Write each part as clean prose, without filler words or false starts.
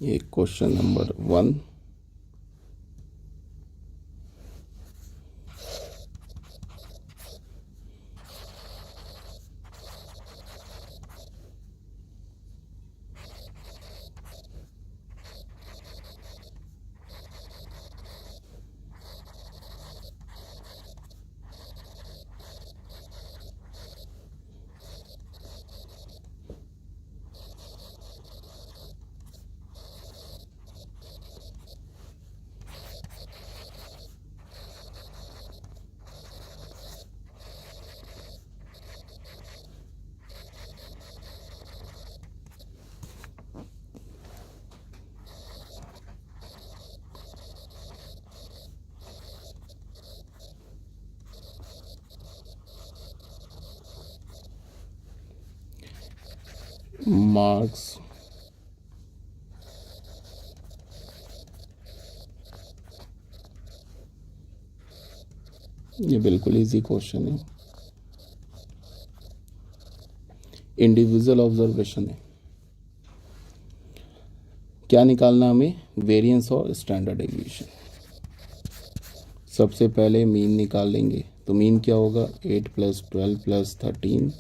ये question number 1। Marks ये बिल्कुल इजी क्वेश्चन है, इंडिविजुअल ऑब्जर्वेशन है। क्या निकालना हमें? वेरिएंस और स्टैंडर्ड डेविएशन। सबसे पहले मीन निकाल लेंगे, तो मीन क्या होगा? 8 + 12 + 13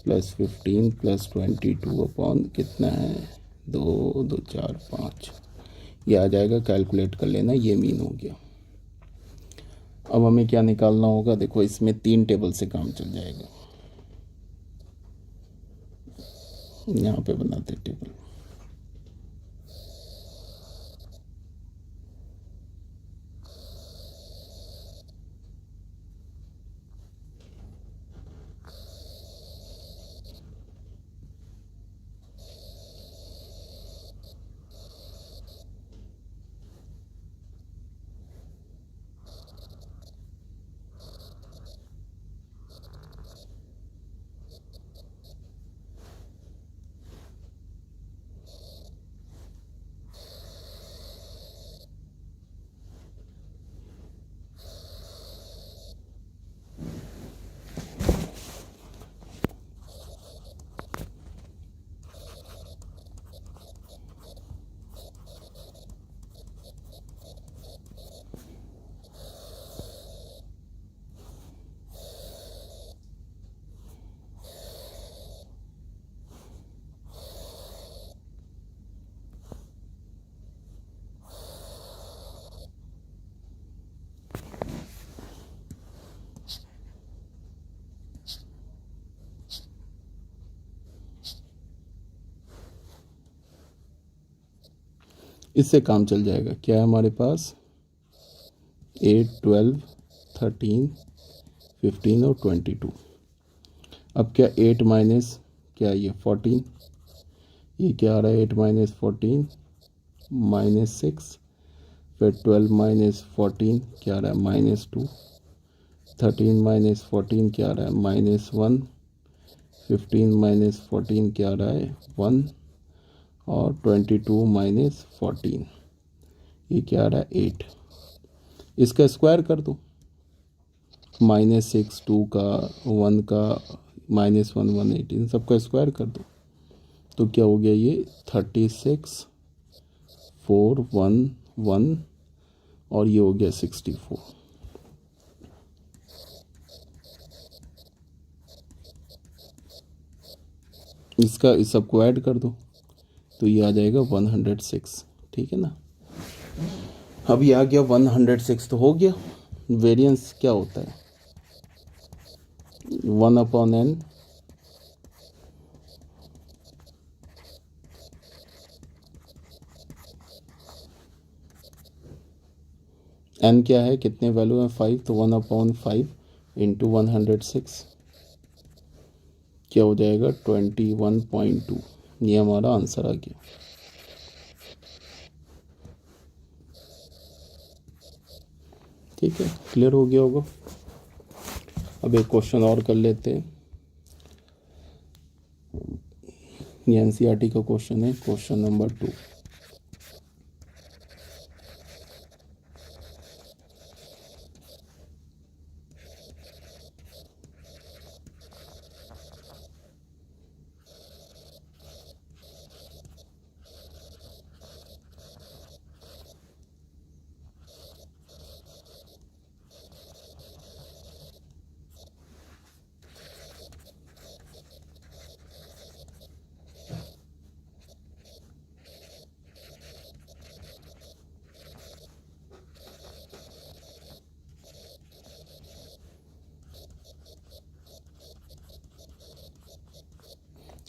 + 15 + 22 अपॉन कितना है? 2 2 4 5, ये आ जाएगा। कैलकुलेट कर लेना, ये मीन हो गया। अब हमें क्या निकालना होगा? देखो इसमें 3 टेबल से काम चल जाएगा। यहाँ पे बनाते टेबल। इससे काम चल जाएगा। क्या है हमारे पास? 8 12 13 15 और 22। अब क्या 8 माइनस क्या ये 14, ये क्या आ रहा है? 8 - 14 -6, फिर 12 - 14 क्या आ रहा है? -2, 13 - 14 क्या आ रहा है? -1, 15 - 14 क्या आ रहा है? 1, और 22 - 14 ये क्या आ रहा है? 8। इसका स्क्वायर कर दो। -6, 2 का, 1 का, -1 1 18, सबका स्क्वायर कर दो। तो क्या हो गया? ये 36 4 1 1, और ये हो गया 64। इसका इस सबको ऐड कर दो, तो ये आ जाएगा 106। ठीक है ना? अब ये आ गया 106, तो हो गया। वेरिएंस क्या होता है? 1/n n क्या है? कितने वैल्यू है? 5, तो 1/5 इंटू 106 क्या हो जाएगा? 21.2। ये हमारा आंसर आ गया। ठीक है, क्लियर हो गया होगा। अब एक क्वेश्चन और कर लेते हैं। ये एनसीईआरटी का क्वेश्चन है, क्वेश्चन नंबर 2।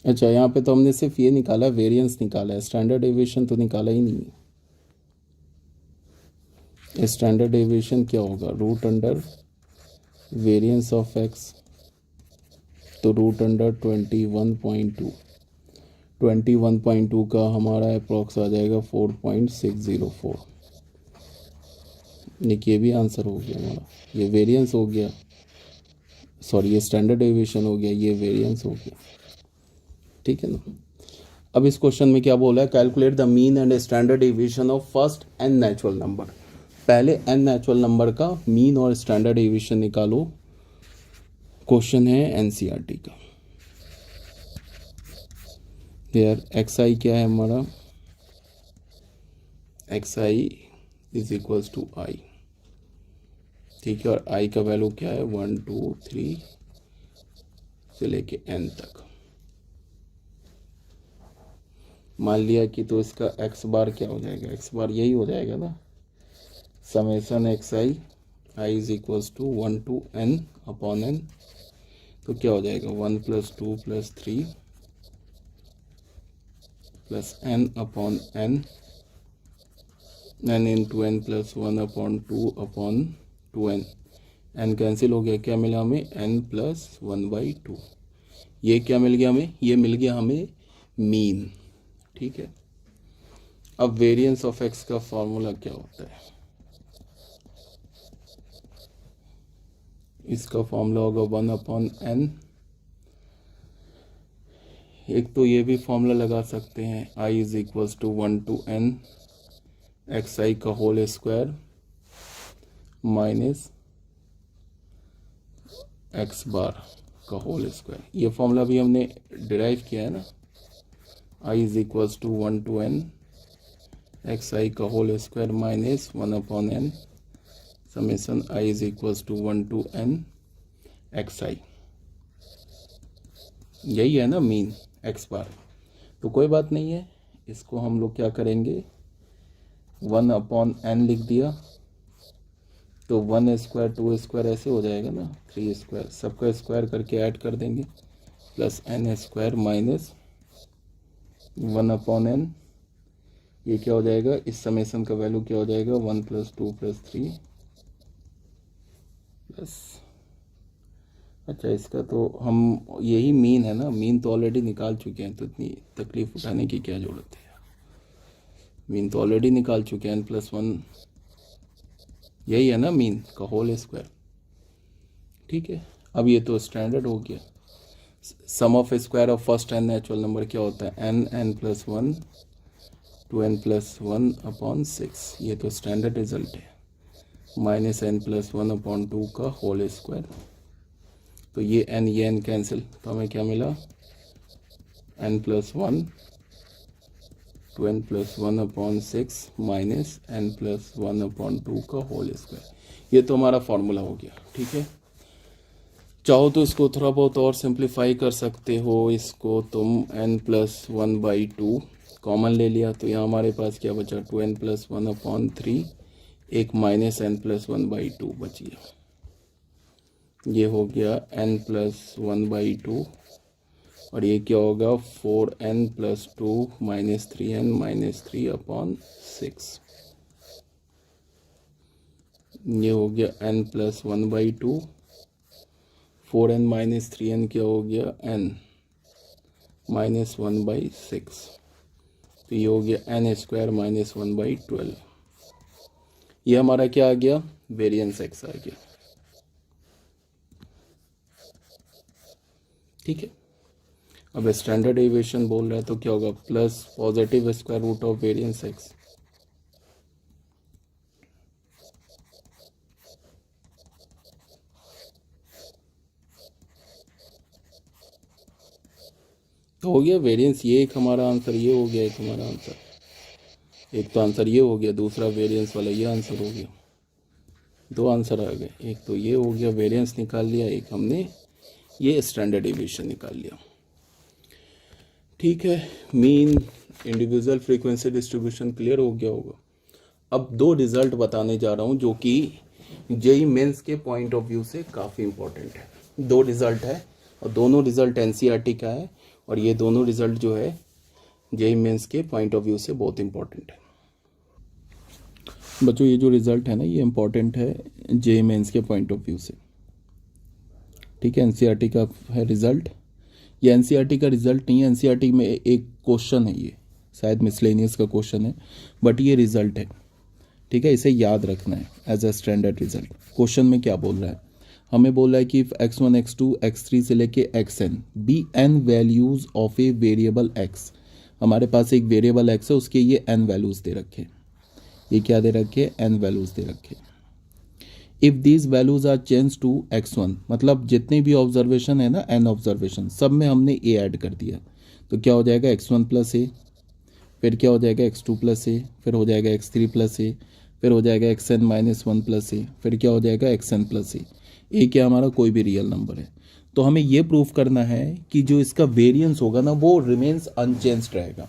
अच्छा, यहाँ पे तो हमने सिर्फ ये निकाला, वेरिएंस निकाला है, स्टैंडर्ड डेविएशन तो निकाला ही नहीं है। स्टैंडर्ड डेविएशन क्या होगा, root under variance of X, तो रूट अंडर 21.2, 21.2 का हमारा अप्रॉक्स आ जाएगा 4.604। ये भी आंसर हो गया हमारा, ये वेरिएंस हो गया, सॉरी ये स्टैंडर्ड डेविएशन हो गया, ये वेरिएंस हो गया, ठीक है ना। अब इस क्वेश्चन में क्या बोला है, calculate the mean and standard deviation of first n natural number. पहले एन नेचुरल नंबर का मीन और स्टैंडर्ड डेविएशन निकालो। क्वेश्चन है एनसीईआरटी का। देयर एक्स आई क्या है हमारा, x i is equals to i, ठीक है, और आई का वैल्यू क्या है 1 2 3 से लेके एन तक। मान लिया कि तो इसका एक्स बार क्या हो जाएगा, एक्स बार यही हो जाएगा ना, summation X I I is equals to 1 to n upon N, तो क्या हो जाएगा 1 + 2 + 3 plus n upon n, n into N plus 1 upon 2 upon 2n, n cancel हो गया, क्या मिला हमें n + 1/2। ये क्या मिल गया हमें, ये मिल गया हमें मीन, ठीक है। अब वेरिएंस ऑफ एक्स का फॉर्मूला क्या होता है, इसका फॉर्मूला होगा 1/n। एक तो ये भी फॉर्मूला लगा सकते हैं, i is equals to 1 to n x i का whole square minus x bar का होल स्क्वायर। ये फॉर्मूला भी हमने डिराइव किया है ना, i is equals to 1 to n x i का whole square minus 1/n summation i is equals to 1 to n x i. यही है ना मीन एक्स बार। तो कोई बात नहीं है, इसको हम लोग क्या करेंगे 1/n लिख दिया, तो 1 स्क्वायर 2 स्क्वायर ऐसे हो जाएगा ना, 3 स्क्वायर, सबका स्क्वायर करके ऐड कर देंगे, plus n square minus 1/n। ये क्या हो जाएगा, इस समेसन का वैल्यू क्या हो जाएगा 1 + 2 + 3 प्लस, अच्छा इसका तो हम यही मीन है ना, मीन तो ऑलरेडी निकाल चुके हैं, तो इतनी तकलीफ उठाने की क्या ज़रूरत है, मीन तो ऑलरेडी निकाल चुके हैं, n+1 यही है ना मीन का होल स्क्वायर, ठीक है। अब ये तो स्टैंडर्ड हो गया, sum of square of first n natural number क्या होता है n+1 to n+1/6, ये तो स्टैंडर्ड रिजल्ट है, माइनस n+1/2 का होल स्क्वायर, तो ये n कैंसिल, तो हमें क्या मिला n+1 to n+1/6 minus n+1/2 का होल स्क्वायर। ये तो हमारा फॉर्मूला हो गया, ठीक है। चाहो तो इसको थोड़ा बहुत और सिंप्लीफाई कर सकते हो, इसको तुम n+1/2 कॉमन ले लिया, तो यहाँ हमारे पास क्या बचा 2n+1/3, एक माइनस n+1/2 बच गया, ये हो गया n+1/2, और ये क्या होगा 4n+2 - 3n - 3/6, ये हो गया n+1/2, 4n - 3n क्या हो गया n -1/6, तो ये हो गया n² - 1/12। ये हमारा क्या आ गया, वेरिएंस एक्स आ गया, ठीक है। अब स्टैंडर्ड डेविएशन बोल रहा है तो क्या होगा, plus positive square root of variance X, तो हो गया वेरिएंस, ये एक हमारा आंसर, ये हो गया एक हमारा आंसर, एक तो आंसर ये हो गया, दूसरा वेरिएंस वाला ये आंसर हो गया, दो आंसर आ गए, एक तो ये हो गया वेरिएंस निकाल लिया, एक हमने ये स्टैंडर्ड डेविएशन निकाल लिया, ठीक है। Mean, individual frequency distribution clear हो गया होगा। अब दो रिजल्ट बताने जा रहा हूँ जो कि जेईई मेंस के पॉइंट ऑफ व्यू से काफ़ी इंपॉर्टेंट है। दो रिजल्ट है और दोनों रिजल्ट एनसीईआरटी का है, और ये दोनों रिजल्ट जो है जेईई मेंस के पॉइंट ऑफ व्यू से बहुत इंपॉर्टेंट है। बच्चों ये जो रिज़ल्ट है ना ये इम्पॉर्टेंट है जेईई मेंस के पॉइंट ऑफ व्यू से। ठीक है, एनसीईआरटी का है रिज़ल्ट। ये एनसीईआरटी का रिज़ल्ट नहीं है, एनसीईआरटी में एक क्वेश्चन है, ये शायद मिसलेनियस का क्वेश्चन है, बट ये रिज़ल्ट है। ठीक है, इसे याद रखना है as a standard result. Question में क्या बोल रहा है, हमें बोल रहा है कि x1 x2 x3 से लेके xn be n values of a variable x। हमारे पास एक वेरिएबल x है, उसके ये n वैल्यूज़ दे रखे, ये क्या दे रखे, n वैल्यूज़ दे रखे। If these values are change to x1, मतलब जितने भी ऑब्जर्वेशन है ना, n ऑब्जर्वेशन, सब में हमने a ऐड कर दिया, तो क्या हो जाएगा x1 प्लस ए, फिर क्या हो जाएगा x2 प्लस ए, फिर हो जाएगा x3 प्लस ए, फिर हो जाएगा xn माइनस 1 प्लस ए, फिर क्या हो जाएगा xn प्लस ए। ए क्या हमारा कोई भी रियल नंबर है। तो हमें ये प्रूफ करना है कि जो इसका वेरिएंस होगा ना वो रिमेन्स अनचेंज्ड रहेगा।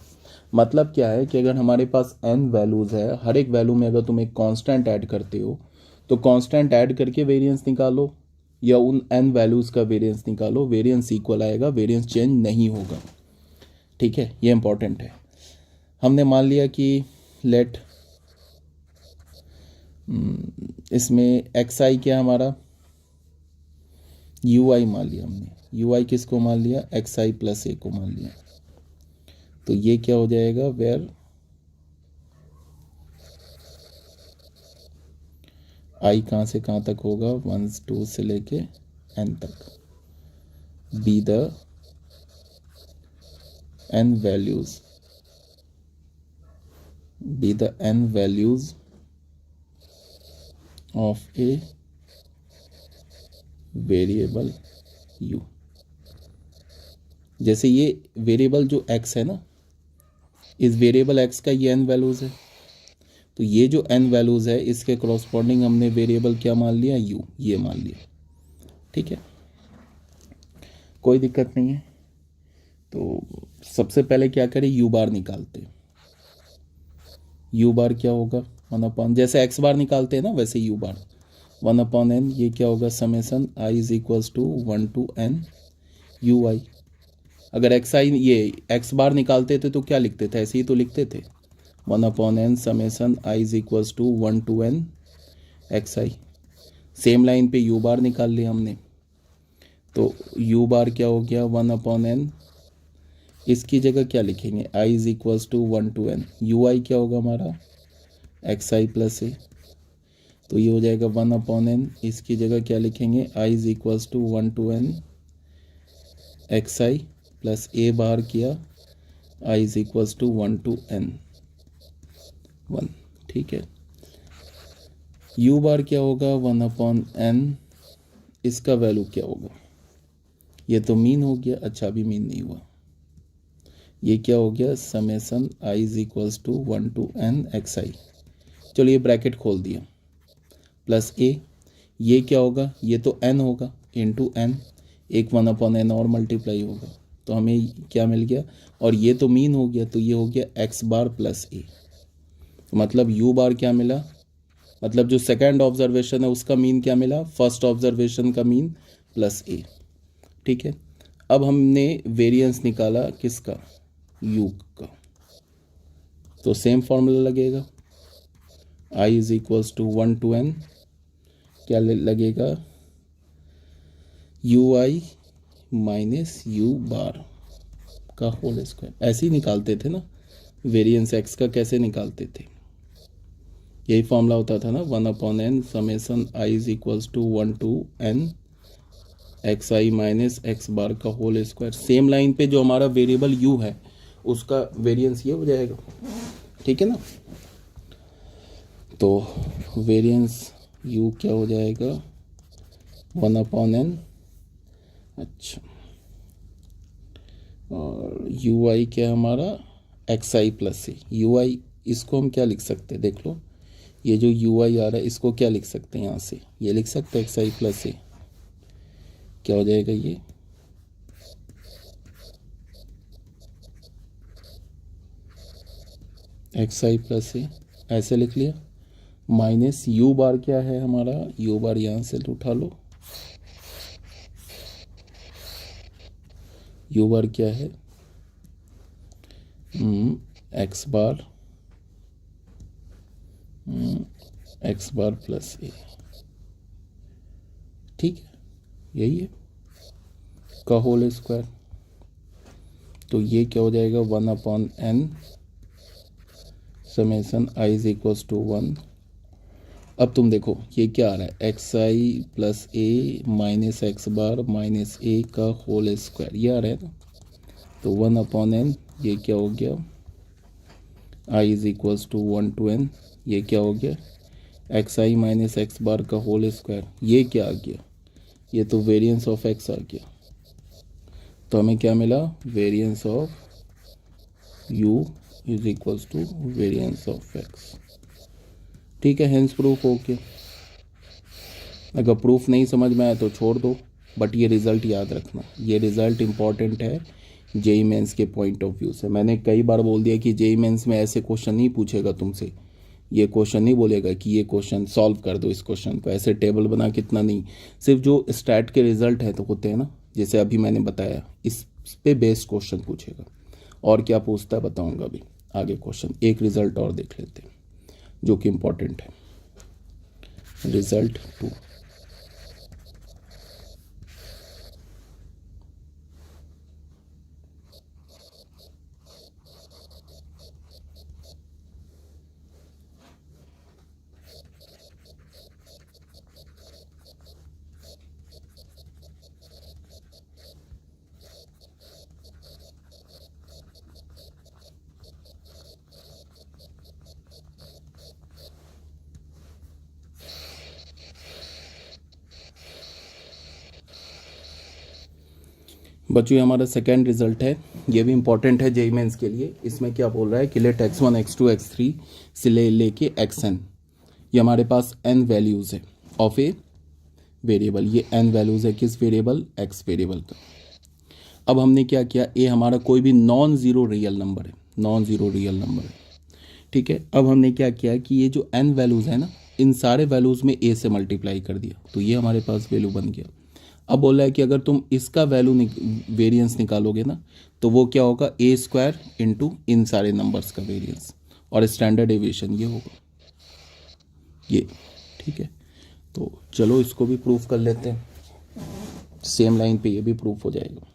मतलब क्या है कि अगर हमारे पास n वैल्यूज़ है, हर एक वैल्यू में अगर तुम एक कांस्टेंट ऐड करते हो तो कांस्टेंट ऐड करके वेरिएंस निकालो या उन n वैल्यूज़ का वेरिएंस निकालो, वेरिएंस इक्वल आएगा, वेरिएंस चेंज नहीं होगा। ठीक है, ये इंपॉर्टेंट है। हमने मान लिया कि लेट इसमें एक्स आई क्या हमारा यू आई मान लिया हमने, यू आई किसको मान लिया, एक्स आई प्लस ए को मान लिया। तो ये क्या हो जाएगा, वेयर आई कहाँ से कहाँ तक होगा, 1 2 से लेके n तक, be the n values, be the n values of a variable u। जैसे ये वेरिएबल जो x है ना, इस वेरिएबल x का ये n वैल्यूज़ है, तो ये जो n वैल्यूज़ है इसके करॉस्पॉन्डिंग हमने वेरिएबल क्या मान लिया, u, ये मान लिया। ठीक है, कोई दिक्कत नहीं है। तो सबसे पहले क्या करें, u बार निकालते। u बार क्या होगा, 1/, जैसे x बार निकालते हैं ना वैसे u बार 1/n, ये क्या होगा, summation i is equals to 1 to n u i. अगर एक्स आई ये एक्स बार निकालते थे तो क्या लिखते थे, ऐसे ही तो लिखते थे, 1/n summation i is equals to 1 to n x I. Same line पे u बार निकाल लिया हमने, तो u बार क्या हो गया, 1/n, इसकी जगह क्या लिखेंगे, i is equals to 1 to n, u i क्या होगा हमारा, एक्स आई प्लस ए, तो ये हो जाएगा 1/n, इसकी जगह क्या लिखेंगे, i is equals to 1 to n x I plus a bar किया, i is equals to 1 to n 1। ठीक है, u बार क्या होगा, 1/n, इसका वैल्यू क्या होगा, ये तो मीन हो गया, अच्छा अभी मीन नहीं हुआ, ये क्या हो गया, summation i is equals to 1 to n x i. चलो ये ब्रैकेट खोल दिया, प्लस ए, ये क्या होगा, ये तो n होगा इंटू n, एक 1/n और मल्टीप्लाई होगा, तो हमें क्या मिल गया, और ये तो मीन हो गया, तो ये हो गया x बार प्लस ए। मतलब u बार क्या मिला, मतलब जो सेकंड ऑब्जर्वेशन है उसका मीन क्या मिला, फर्स्ट ऑब्जर्वेशन का मीन प्लस ए। ठीक है, अब हमने वेरिएंस निकाला किसका, u का, तो सेम फॉर्मूला लगेगा, i is equals to 1 to n, क्या लगेगा, U I minus U bar का होल स्क्वायर। ऐसे ही निकालते थे ना वेरिएंस एक्स का, कैसे निकालते थे, यही फॉर्मूला होता था ना, 1/n summation i is equals to 1 to n x i minus x bar का होल स्क्वायर। सेम लाइन पे जो हमारा वेरिएबल u है उसका वेरिएंस ये हो जाएगा। ठीक है ना, तो वेरिएंस u क्या हो जाएगा, 1/n, अच्छा, और यू आई क्या हमारा, x I plus a, u i इसको हम क्या लिख सकते हैं, देख लो, ये जो यू आई आ रहा है इसको क्या लिख सकते हैं, यहाँ से ये लिख सकते हैं एक्स आई प्लस ए, क्या हो जाएगा ये, एक्स आई प्लस ए, ऐसे लिख लिया, माइनस यू बार क्या है हमारा, यू बार यहाँ से उठा लो, यू बार क्या है एक्स बार प्लस ए, ठीक है, यही है का होल स्क्वायर। तो ये क्या हो जाएगा 1/n summation I is equals to 1। अब तुम देखो ये क्या आ रहा है, X I plus A minus x bar minus A का होल स्क्वायर, ये आ रहा है ना। तो 1/n ये क्या हो गया, i is equals to 1 to n, ये क्या हो गया x i minus x bar का होल स्क्वायर। ये क्या आ गया, ये तो वेरिएंस ऑफ एक्स आ गया। तो हमें क्या मिला, variance of u is equals to variance of x। ठीक है, हेंस प्रूफ हो गया। अगर प्रूफ नहीं समझ में आया तो छोड़ दो, बट ये रिज़ल्ट याद रखना, ये रिज़ल्ट इम्पॉर्टेंट है जेई मेंस के पॉइंट ऑफ व्यू से। मैंने कई बार बोल दिया कि जेई मेंस में ऐसे क्वेश्चन नहीं पूछेगा तुमसे, ये क्वेश्चन नहीं बोलेगा कि ये क्वेश्चन सॉल्व कर दो, इस क्वेश्चन को ऐसे टेबल बना कितना नहीं, सिर्फ जो स्टैट के रिजल्ट है तो होते हैं ना, जैसे अभी मैंने बताया, इस पे बेस्ड क्वेश्चन पूछेगा। और क्या पूछता है बताऊंगा अभी आगे क्वेश्चन। एक रिजल्ट और देख लेते हैं जो कि इम्पोर्टेंट है, रिजल्ट 2। बच्चों ये हमारा सेकेंड रिजल्ट है, ये भी इंपॉर्टेंट है जेई मेंस के लिए। इसमें क्या बोल रहा है कि लेट x1 x2 x3 से लेके xn, ये हमारे पास n वैल्यूज़ है ऑफ ए वेरिएबल। ये n वैल्यूज़ है किस वेरिएबल, x वेरिएबल का। अब हमने क्या किया, ए हमारा कोई भी नॉन ज़ीरो रियल नंबर है, नॉन ज़ीरो रियल नंबर है, ठीक है। अब हमने क्या किया कि ये जो n वैल्यूज़ है ना, इन सारे वैल्यूज़ में a से मल्टीप्लाई कर दिया, तो ये हमारे पास वैल्यू बन गया। अब बोला है कि अगर तुम इसका वैल्यू वेरिएंस निकालोगे ना, तो वो क्या होगा ए स्क्वायर इंटू इन सारे नंबर्स का वेरिएंस, और स्टैंडर्ड डेविएशन ये होगा ये, ठीक है। तो चलो इसको भी प्रूफ कर लेते हैं, सेम लाइन पे ये भी प्रूफ हो जाएगा।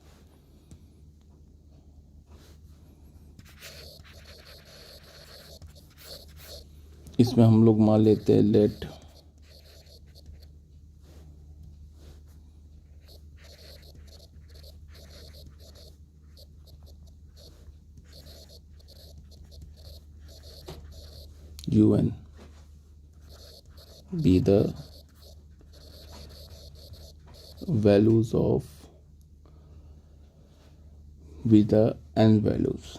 इसमें हम लोग मान लेते हैं late un be the values of be the n values,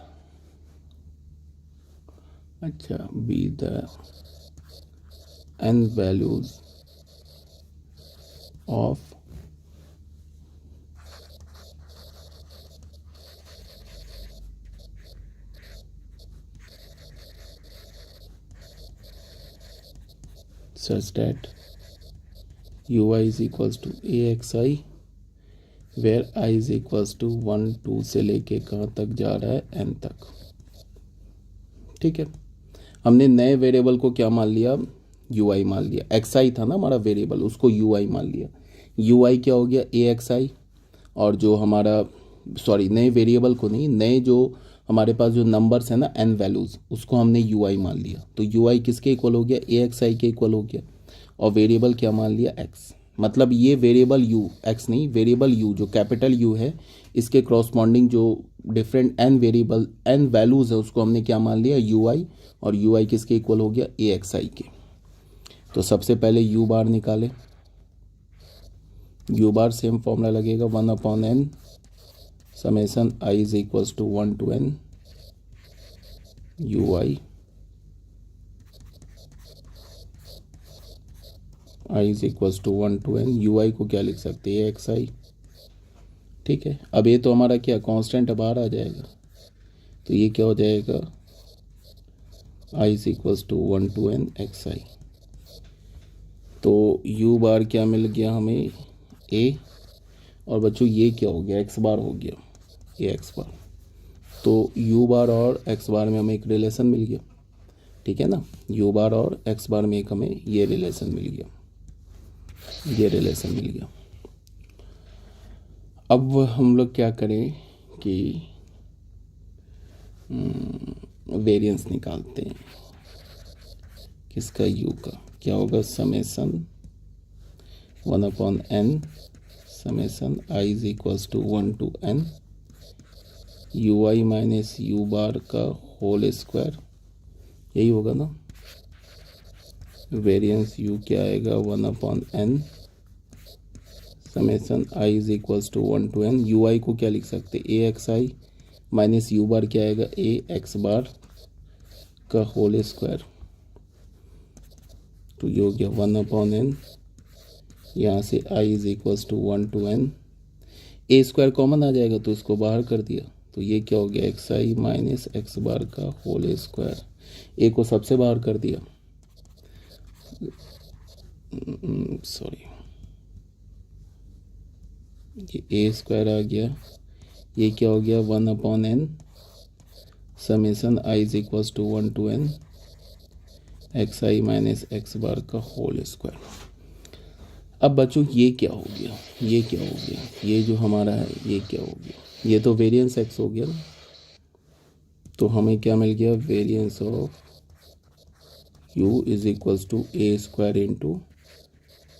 अच्छा be the n values of such that ui is equals to axi where I is equals to 1 2 से लेके कहाँ तक जा रहा है n तक, ठीक है। हमने नए वेरिएबल को क्या मान लिया, ui मान लिया, xi था ना हमारा वेरिएबल, उसको ui मान लिया। ui क्या हो गया axi, और जो हमारा सॉरी नए वेरिएबल को नहीं, नए जो हमारे पास जो नंबर्स है ना n वैल्यूज़, उसको हमने ui मान लिया। तो ui किसके इक्वल हो गया, axi के इक्वल हो गया, और वेरिएबल क्या मान लिया x। मतलब ये वेरिएबल u, x नहीं, वेरिएबल u जो कैपिटल u है, इसके क्रॉसपॉन्डिंग जो different n variable n values है उसको हमने क्या मान लिया ui, और ui किसके इक्वल हो गया axi के। तो सबसे पहले u बार निकाले, u बार सेम फॉर्मूला लगेगा 1/n summation i is equals to 1 to n ui, i is equals to 1 to n ui को क्या लिख सकते हैं xi, ठीक है। अब ये तो हमारा क्या कांस्टेंट बाहर आ जाएगा, तो ये क्या हो जाएगा i is equals to 1 to n xi। तो u बार क्या मिल गया हमें a, और बच्चों ये क्या हो गया x बार हो गया, ये x बार, तो u बार और x बार में हमें एक रिलेशन मिल गया, ठीक है ना। u बार और x बार में एक हमें ये रिलेशन मिल गया, ये रिलेशन मिल गया। अब हम लोग क्या करें कि वेरिएंस निकालते हैं किसका, u का। क्या होगा, summation 1/n summation i is equals to 1 to n ui minus u bar का होल स्क्वायर, यही होगा ना। वेरिएंस u क्या आएगा, 1/n summation i is equals to 1 to n। ui को क्या लिख सकते, a x i minus u bar क्या आएगा, ए एक्स बार का होल स्क्वायर। तो ये हो गया 1/n, यहाँ से i is equals to 1 to n। A square common आ जाएगा तो इसको बाहर कर दिया, तो ये क्या हो गया, x i minus x bar का होल स्क्वायर। ए को सबसे बाहर कर दिया, सॉरी, ये ए स्क्वायर आ गया। ये क्या हो गया, 1/n summation i is equals to 1 to n x i minus x bar का होल स्क्वायर। अब बच्चों ये क्या हो गया, ये क्या हो गया, ये जो हमारा है ये क्या हो गया, ये तो वेरिएंस x हो गया ना। तो हमें क्या मिल गया, variance of u is equals to a square into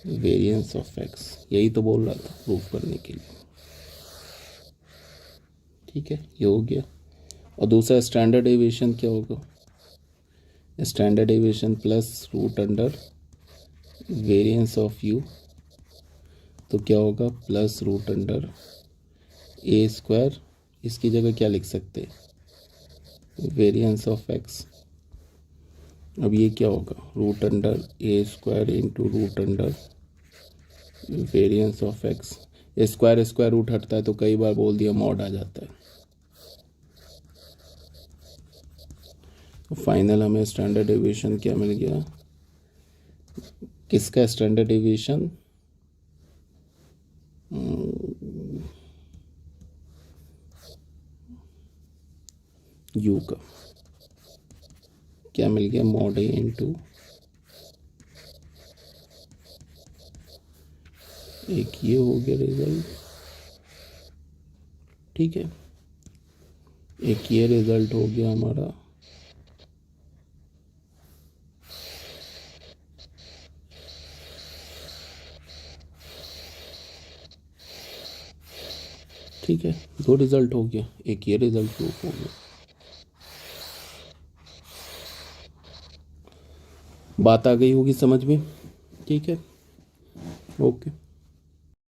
variance of x। यही तो बोल रहा था प्रूफ करने के लिए, ठीक है, ये हो गया। और दूसरा स्टैंडर्ड डेविएशन क्या होगा, standard deviation plus root under variance of u, तो क्या होगा, plus root under a square, इसकी जगह क्या लिख सकते हैं, वेरिएंस ऑफ x। अब ये क्या होगा, root under a square into root under variance of x। Square square root हटता है तो कई बार बोल दिया मॉड आ जाता है। तो फाइनल हमें स्टैंडर्ड डेविएशन क्या मिल गया, किसका स्टैंडर्ड डेविएशन, u का क्या मिल गया, मॉड ए इंटू एक ये हो गया रिजल्ट, ठीक है, एक ये रिजल्ट हो गया हमारा। ठीक है, दो रिजल्ट हो गया, एक ये रिजल्ट प्रूफ हो गया। बात आ गई होगी समझ में, ठीक है, ओके।